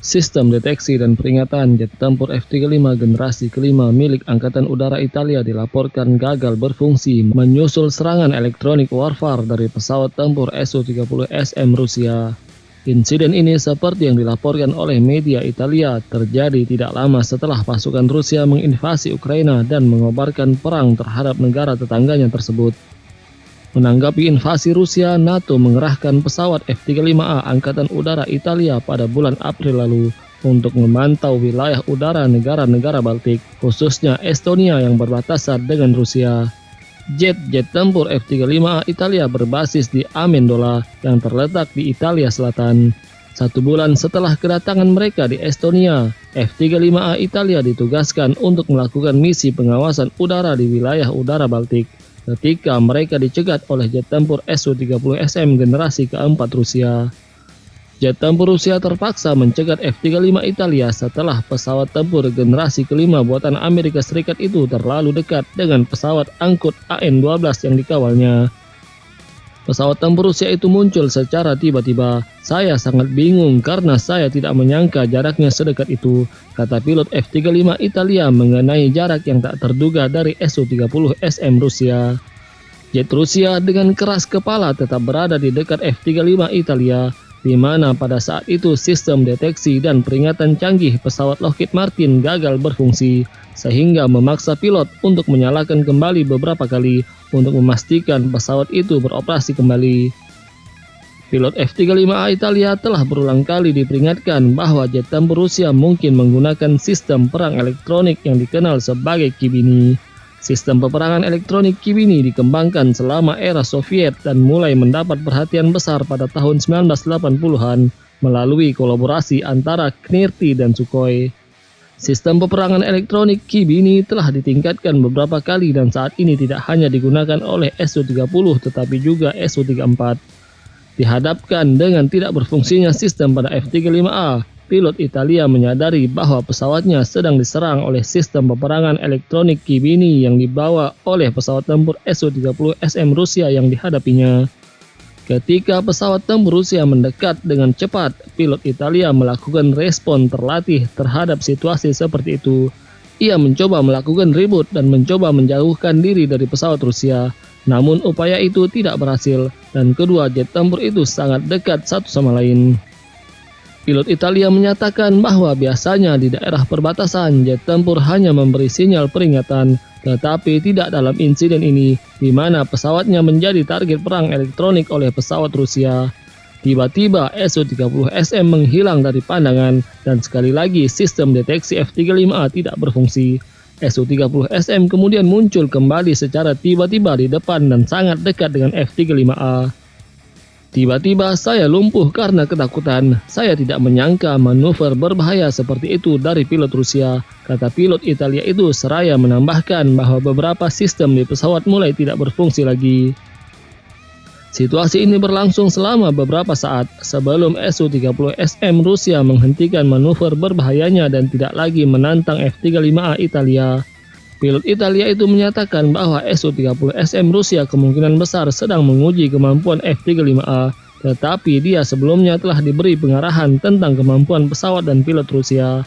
Sistem deteksi dan peringatan jet tempur F-35 generasi kelima milik Angkatan Udara Italia dilaporkan gagal berfungsi menyusul serangan elektronik warfare dari pesawat tempur Su-30SM Rusia. Insiden ini seperti yang dilaporkan oleh media Italia terjadi tidak lama setelah pasukan Rusia menginvasi Ukraina dan mengobarkan perang terhadap negara tetangganya tersebut. Menanggapi invasi Rusia, NATO mengerahkan pesawat F-35A Angkatan Udara Italia pada bulan April lalu untuk memantau wilayah udara negara-negara Baltik, khususnya Estonia yang berbatasan dengan Rusia. Jet-jet tempur F-35A Italia berbasis di Amendola yang terletak di Italia Selatan. 1 bulan setelah kedatangan mereka di Estonia, F-35A Italia ditugaskan untuk melakukan misi pengawasan udara di wilayah udara Baltik ketika mereka dicegat oleh jet tempur Su-30SM generasi keempat Rusia. Jet tempur Rusia terpaksa mencegat F-35 Italia setelah pesawat tempur generasi kelima buatan Amerika Serikat itu terlalu dekat dengan pesawat angkut AN-12 yang dikawalnya. Pesawat tempur Rusia itu muncul secara tiba-tiba. Saya sangat bingung karena saya tidak menyangka jaraknya sedekat itu, kata pilot F-35 Italia mengenai jarak yang tak terduga dari Su-30SM Rusia. Jet Rusia dengan keras kepala tetap berada di dekat F-35 Italia, di mana pada saat itu sistem deteksi dan peringatan canggih pesawat Lockheed Martin gagal berfungsi, sehingga memaksa pilot untuk menyalakan kembali beberapa kali untuk memastikan pesawat itu beroperasi kembali. Pilot F-35A Italia telah berulang kali diperingatkan bahwa jet tempur Rusia mungkin menggunakan sistem perang elektronik yang dikenal sebagai Kibini. Sistem peperangan elektronik Kibini dikembangkan selama era Soviet dan mulai mendapat perhatian besar pada tahun 1980-an melalui kolaborasi antara KNIRTY dan Sukhoi. Sistem peperangan elektronik Kibini telah ditingkatkan beberapa kali dan saat ini tidak hanya digunakan oleh Su-30 tetapi juga Su-34. Dihadapkan dengan tidak berfungsinya sistem pada F-35A, pilot Italia menyadari bahwa pesawatnya sedang diserang oleh sistem peperangan elektronik Kibini yang dibawa oleh pesawat tempur Su-30SM Rusia yang dihadapinya. Ketika pesawat tempur Rusia mendekat dengan cepat, pilot Italia melakukan respon terlatih terhadap situasi seperti itu. Ia mencoba melakukan reboot dan mencoba menjauhkan diri dari pesawat Rusia. Namun upaya itu tidak berhasil dan kedua jet tempur itu sangat dekat satu sama lain. Pilot Italia menyatakan bahwa biasanya di daerah perbatasan jet tempur hanya memberi sinyal peringatan, tetapi tidak dalam insiden ini, di mana pesawatnya menjadi target perang elektronik oleh pesawat Rusia. Tiba-tiba Su-30SM menghilang dari pandangan dan sekali lagi sistem deteksi F-35A tidak berfungsi. Su-30SM kemudian muncul kembali secara tiba-tiba di depan dan sangat dekat dengan F-35A. Tiba-tiba saya lumpuh karena ketakutan. Saya tidak menyangka manuver berbahaya seperti itu dari pilot Rusia, kata pilot Italia itu seraya menambahkan bahwa beberapa sistem di pesawat mulai tidak berfungsi lagi. Situasi ini berlangsung selama beberapa saat sebelum Su-30SM Rusia menghentikan manuver berbahayanya dan tidak lagi menantang F-35A Italia. Pilot Italia itu menyatakan bahwa Su-30SM Rusia kemungkinan besar sedang menguji kemampuan F-35A, tetapi dia sebelumnya telah diberi pengarahan tentang kemampuan pesawat dan pilot Rusia.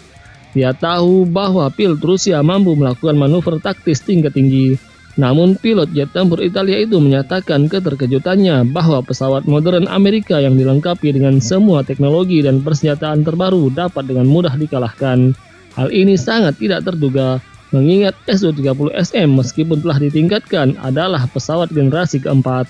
Dia tahu bahwa pilot Rusia mampu melakukan manuver taktis tingkat tinggi. Namun pilot jet tempur Italia itu menyatakan keterkejutannya bahwa pesawat modern Amerika yang dilengkapi dengan semua teknologi dan persenjataan terbaru dapat dengan mudah dikalahkan. Hal ini sangat tidak terduga, mengingat Su-30SM meskipun telah ditingkatkan adalah pesawat generasi keempat.